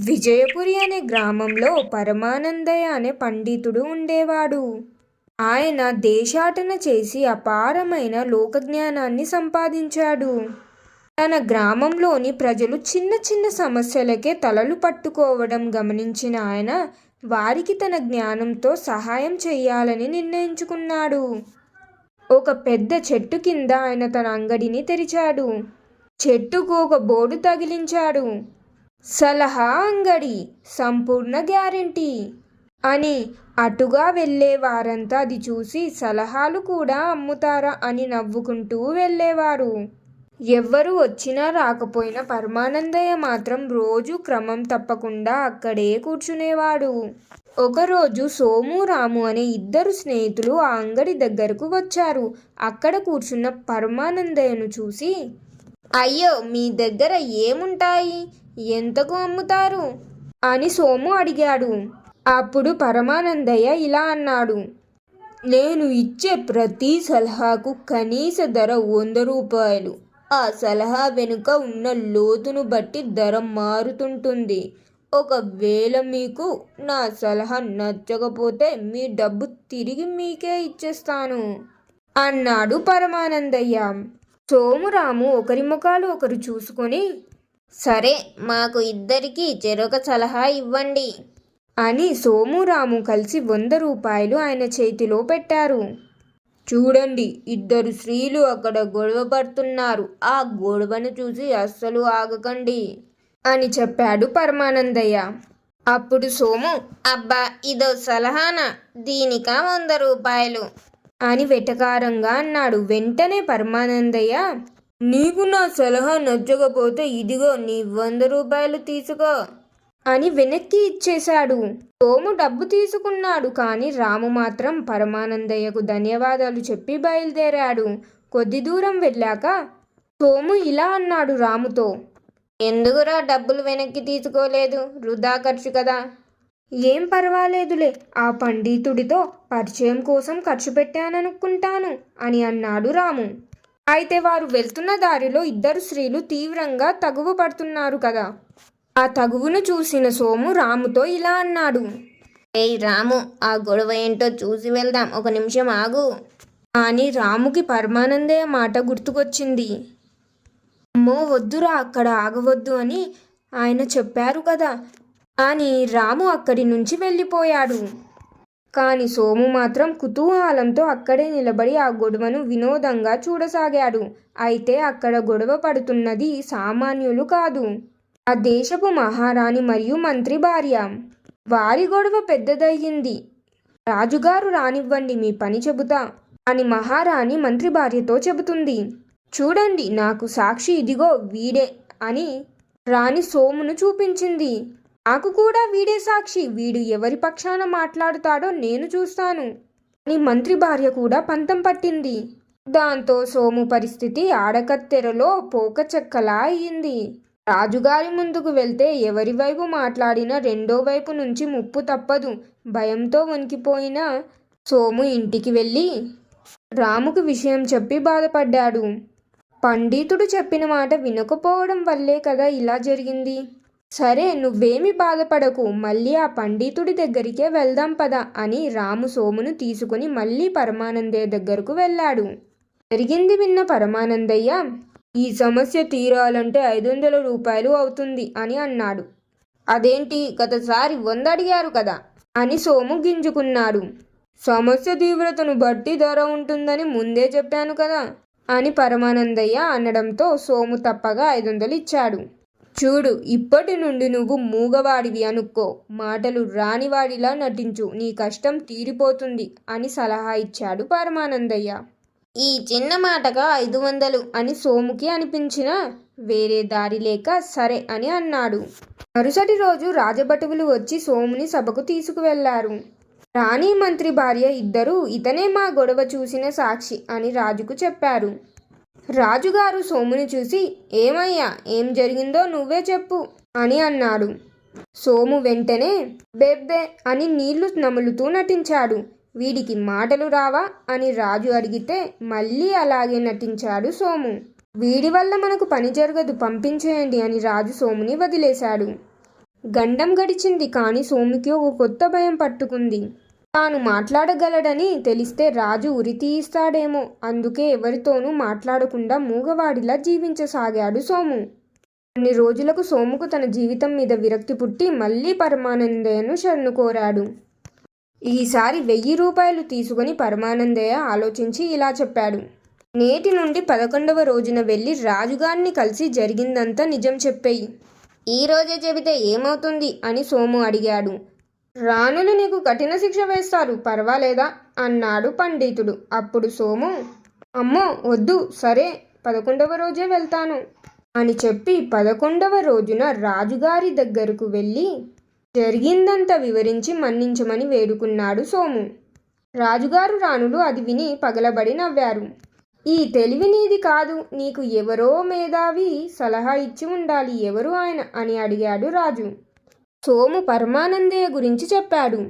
విజయపురి అనే గ్రామంలో పరమానందయ్య అనే పండితుడు ఉండేవాడు. ఆయన దేశాటన చేసి అపారమైన లోకజ్ఞానాన్ని సంపాదించాడు. తన గ్రామంలోని ప్రజలు చిన్న చిన్న సమస్యలకే తలలు పట్టుకోవడం గమనించిన ఆయన వారికి తన జ్ఞానంతో సహాయం చేయాలని నిర్ణయించుకున్నాడు. ఒక పెద్ద చెట్టు కింద ఆయన తన అంగడిని తెరిచాడు. చెట్టుకు ఒక బోర్డు తగిలించాడు. సలహా అంగడి, సంపూర్ణ గ్యారెంటీ అని. అటుగా వెళ్ళే వారంతా అది చూసి సలహాలు కూడా అమ్ముతారా అని నవ్వుకుంటూ వెళ్ళేవారు. ఎవ్వరు వచ్చినా రాకపోయినా పరమానందయ్య మాత్రం రోజు క్రమం తప్పకుండా అక్కడే కూర్చునేవాడు. ఒకరోజు సోము, రాము అనే ఇద్దరు స్నేహితులు ఆ అంగడి దగ్గరకు వచ్చారు. అక్కడ కూర్చున్న పరమానందయ్యను చూసి, అయ్యో, మీ దగ్గర ఏముంటాయి, ఎంతకు అమ్ముతారు అని సోము అడిగాడు. అప్పుడు పరమానందయ్య ఇలా అన్నాడు, నేను ఇచ్చే ప్రతి సలహాకు కనీస ధర 100 రూపాయలు. ఆ సలహా వెనుక ఉన్న లోతును బట్టి ధర మారుతుంటుంది. ఒకవేళ మీకు నా సలహా నచ్చకపోతే మీ డబ్బు తిరిగి మీకే ఇచ్చేస్తాను అన్నాడు పరమానందయ్య. సోము, రాము ఒకరి ముఖాలు ఒకరు చూసుకొని, సరే, మాకు ఇద్దరికి చెరొక సలహా ఇవ్వండి అని సోము, రాము కలిసి 100 రూపాయలు ఆయన చేతిలో పెట్టారు. చూడండి, ఇద్దరు స్త్రీలు అక్కడ గొడవ పడుతున్నారు. ఆ గొడవను చూసి అస్సలు ఆగకండి అని చెప్పాడు పరమానందయ్య. అప్పుడు సోము, అబ్బా, ఇదో సలహానా, దీనికా 100 రూపాయలు అని వెటకారంగా అన్నాడు. వెంటనే పరమానందయ్య, నీకు నా సలహా నచ్చకపోతే ఇదిగో నీ 100 రూపాయలు తీసుకో అని వెనక్కి ఇచ్చేశాడు. సోము డబ్బు తీసుకున్నాడు. కానీ రాము మాత్రం పరమానందయ్యకు ధన్యవాదాలు చెప్పి బయలుదేరాడు. కొద్ది దూరం వెళ్ళాక సోము ఇలా అన్నాడు రాముతో, ఎందుకురా డబ్బులు వెనక్కి తీసుకోలేదు, వృధా ఖర్చు కదా. ఏం పర్వాలేదులే, ఆ పండితుడితో పరిచయం కోసం ఖర్చు పెట్టాననుకుంటాను అని అన్నాడు రాము. అయితే వారు వెళ్తున్న దారిలో ఇద్దరు స్త్రీలు తీవ్రంగా తగువ పడుతున్నారు కదా. ఆ తగువును చూసిన సోము రాముతో ఇలా అన్నాడు, ఏయ్ రాము, ఆ గొడవ ఏంటో చూసి వెళ్దాం, ఒక నిమిషం ఆగు అని. రాముకి పరమానందయ్య మాట గుర్తుకొచ్చింది. అమ్మో, వద్దురా, అక్కడ ఆగవద్దు అని ఆయన చెప్పారు కదా అని రాము అక్కడి నుంచి వెళ్ళిపోయాడు. కానీ సోము మాత్రం కుతూహలంతో అక్కడే నిలబడి ఆ గొడవను వినోదంగా చూడసాగాడు. అయితే అక్కడ గొడవ పడుతున్నది సామాన్యులు కాదు, ఆ దేశపు మహారాణి మరియు మంత్రి భార్య. వారి గొడవ పెద్దదయ్యింది. రాజుగారు రానివ్వండి, మీ పని చెబుతా అని మహారాణి మంత్రి భార్యతో చెబుతుంది. చూడండి, నాకు సాక్షి ఇదిగో వీడే అని రాణి సోమును చూపించింది. నాకు కూడా వీడే సాక్షి, వీడు ఎవరి పక్షాన మాట్లాడుతాడో నేను చూస్తాను అని మంత్రి భార్య కూడా పంతం పట్టింది. దాంతో సోము పరిస్థితి ఆడకత్తెరలో పోకచెక్కలా అయ్యింది. రాజుగారి ముందుకు వెళ్తే ఎవరి వైపు మాట్లాడినా రెండో వైపు నుంచి ముప్పు తప్పదు. భయంతో వణికిపోయిన సోము ఇంటికి వెళ్ళి రాముకు విషయం చెప్పి బాధపడ్డాడు. పండితుడు చెప్పిన మాట వినకపోవడం వల్లే కదా ఇలా జరిగింది. సరే, నువ్వేమి బాధపడకు, మళ్ళీ ఆ పండితుడి దగ్గరికే వెళ్దాం పద అని రాము సోమును తీసుకుని మళ్ళీ పరమానందయ్య దగ్గరకు వెళ్ళాడు. జరిగింది విన్న పరమానందయ్య, ఈ సమస్య తీరాలంటే 500 రూపాయలు అవుతుంది అని అన్నాడు. అదేంటి, గతసారి 100 అడిగారు కదా అని సోము గింజుకున్నాడు. సమస్య తీవ్రతను బట్టి ధర ఉంటుందని ముందే చెప్పాను కదా అని పరమానందయ్య అనడంతో సోము తప్పగా 500 ఇచ్చాడు. చూడు, ఇప్పటి నుండి నువ్వు మూగవాడివి అనుకో, మాటలు రానివాడిలా నటించు, నీ కష్టం తీరిపోతుంది అని సలహా ఇచ్చాడు పరమానందయ్య. ఈ చిన్న మాటగా 500 అని సోముకి అనిపించినా వేరే దారి లేక సరే అని అన్నాడు. మరుసటి రోజు రాజభటువులు వచ్చి సోముని సభకు తీసుకువెళ్లారు. రాణి, మంత్రి భార్య ఇద్దరూ ఇతనే మా గొడవ చూసిన సాక్షి అని రాజుకు చెప్పారు. రాజుగారు సోముని చూసి, ఏమయ్యా, ఏం జరిగిందో నువ్వే చెప్పు అని అన్నాడు. సోము వెంటనే బెబ్బే అని నీళ్లు నములుతూ నటించాడు. వీడికి మాటలు రావా అని రాజు అడిగితే మళ్ళీ అలాగే నటించాడు సోము. వీడి వల్ల మనకు పని జరగదు, పంపించేయండి అని రాజు సోముని వదిలేశాడు. గండం గడిచింది కానీ సోముకి ఒక కొత్త భయం పట్టుకుంది. తాను మాట్లాడగలడని తెలిస్తే రాజు ఉరి తీయిస్తాడేమో. అందుకే ఎవరితోనూ మాట్లాడకుండా మూగవాడిలా జీవించసాగాడు సోము. కొన్ని రోజులకు సోముకు తన జీవితం మీద విరక్తి పుట్టి మళ్ళీ పరమానందయ్యను శరణు కోరాడు. ఈసారి 1000 రూపాయలు తీసుకుని పరమానందయ్య ఆలోచించి ఇలా చెప్పాడు. నేటి నుండి 11వ రోజున వెళ్ళి రాజుగారిని కలిసి జరిగిందంతా నిజం చెప్పేయి. ఈ రోజే చెబితే ఏమవుతుంది అని సోము అడిగాడు. రాణులు నీకు కఠిన శిక్ష వేస్తారు, పర్వాలేదా అన్నాడు పండితుడు. అప్పుడు సోము, అమ్మో వద్దు, సరే 11వ రోజే వెళ్తాను అని చెప్పి 11వ రోజున రాజుగారి దగ్గరకు వెళ్ళి జరిగిందంతా వివరించి మన్నించమని వేడుకున్నాడు సోము. రాజుగారు రాణులు అది విని పగలబడి నవ్వారు. ఈ తెలివి నీది కాదు, నీకు ఎవరో మేధావి సలహా ఇచ్చి ఉండాలి. ఎవరు ఆయన అని అడిగాడు రాజు. సోము పరమానందయ్య గురించి చెప్పాడు.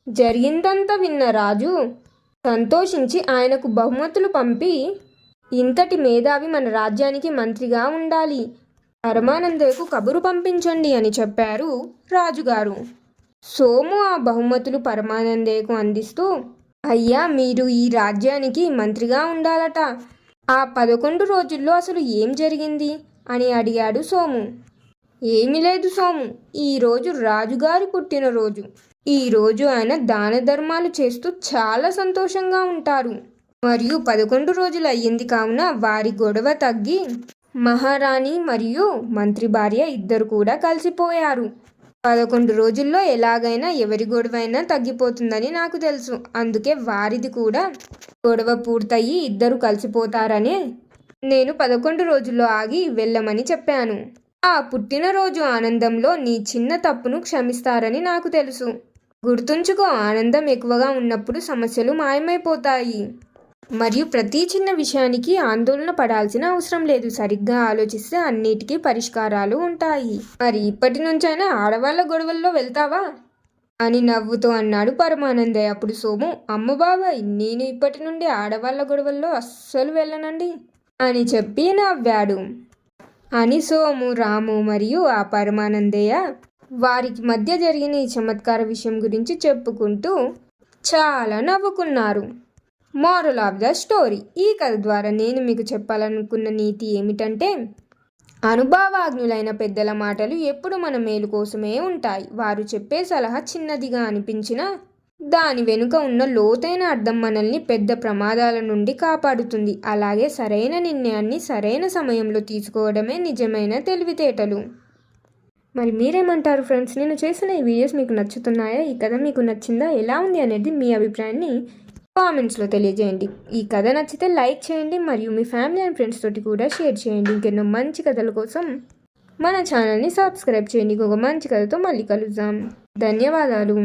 జరిగిందంతా విన్న రాజు సంతోషించి ఆయనకు బహుమతులు పంపి, ఇంతటి మేధావి మన రాజ్యానికి మంత్రిగా ఉండాలి, పరమానందయ్యకు కబురు పంపించండి అని చెప్పారు రాజుగారు. సోము ఆ బహుమతులు పరమానందయ్యకు అందిస్తూ, అయ్యా మీరు ఈ రాజ్యానికి మంత్రిగా ఉండాలట. ఆ 11 రోజుల్లో అసలు ఏం జరిగింది అని అడిగాడు సోము. ఏమీ లేదు సోము, ఈరోజు రాజుగారి పుట్టినరోజు. ఈరోజు ఆయన దాన ధర్మాలు చేస్తూ చాలా సంతోషంగా ఉంటారు. మరియు 11 రోజులు అయ్యింది కావున వారి గొడవ తగ్గి మహారాణి మరియు మంత్రి భార్య ఇద్దరు కూడా కలిసిపోయారు. 11 రోజుల్లో ఎలాగైనా ఎవరి గొడవైనా తగ్గిపోతుందని నాకు తెలుసు. అందుకే వారిది కూడా గొడవ పూర్తయి ఇద్దరు కలిసిపోతారనే నేను 11 రోజుల్లో ఆగి వెళ్ళమని చెప్పాను. ఆ పుట్టినరోజు ఆనందంలో నీ చిన్న తప్పును క్షమిస్తారని నాకు తెలుసు. గుర్తుంచుకో, ఆనందం ఎక్కువగా ఉన్నప్పుడు సమస్యలు మాయమైపోతాయి. మరియు ప్రతి చిన్న విషయానికి ఆందోళన పడాల్సిన అవసరం లేదు. సరిగ్గా ఆలోచిస్తే అన్నిటికీ పరిష్కారాలు ఉంటాయి. మరి ఇప్పటి నుంచైనా ఆడవాళ్ళ గొడవల్లో వెళ్తావా అని నవ్వుతూ అన్నాడు పరమానందయ్య. అప్పుడు సోము, అమ్మ బాబాయ్, నేను ఇప్పటి నుండి ఆడవాళ్ళ గొడవల్లో అస్సలు వెళ్ళనండి అని చెప్పి నవ్వాడు. అని సోము, రాము మరియు ఆ పరమానందయ్య వారికి మధ్య జరిగిన ఈ చమత్కార విషయం గురించి చెప్పుకుంటూ చాలా నవ్వుకున్నారు. మోరల్ ఆఫ్ ద స్టోరీ, ఈ కథ ద్వారా నేను మీకు చెప్పాలనుకున్న నీతి ఏమిటంటే, అనుభవజ్ఞులైన పెద్దల మాటలు ఎప్పుడు మన మేలు కోసమే ఉంటాయి. వారు చెప్పే సలహా చిన్నదిగా అనిపించినా దాని వెనుక ఉన్న లోతైన అర్థం మనల్ని పెద్ద ప్రమాదాల నుండి కాపాడుతుంది. అలాగే సరైన నిర్ణయాన్ని సరైన సమయంలో తీసుకోవడమే నిజమైన తెలివితేటలు. మరి మీరేమంటారు ఫ్రెండ్స్? నేను చేసిన ఈ వీడియోస్ మీకు నచ్చుతున్నాయా? ఈ కథ మీకు నచ్చిందా? ఎలా ఉంది అనేది మీ అభిప్రాయాన్ని కామెంట్స్లో తెలియజేయండి. ఈ కథ నచ్చితే లైక్ చేయండి మరియు మీ ఫ్యామిలీ అండ్ ఫ్రెండ్స్ తోటి కూడా షేర్ చేయండి. ఇంకెన్నో మంచి కథల కోసం మన ఛానల్ని సబ్స్క్రైబ్ చేయండి. ఇంకొక మంచి కథతో మళ్ళీ కలుద్దాం. ధన్యవాదాలు.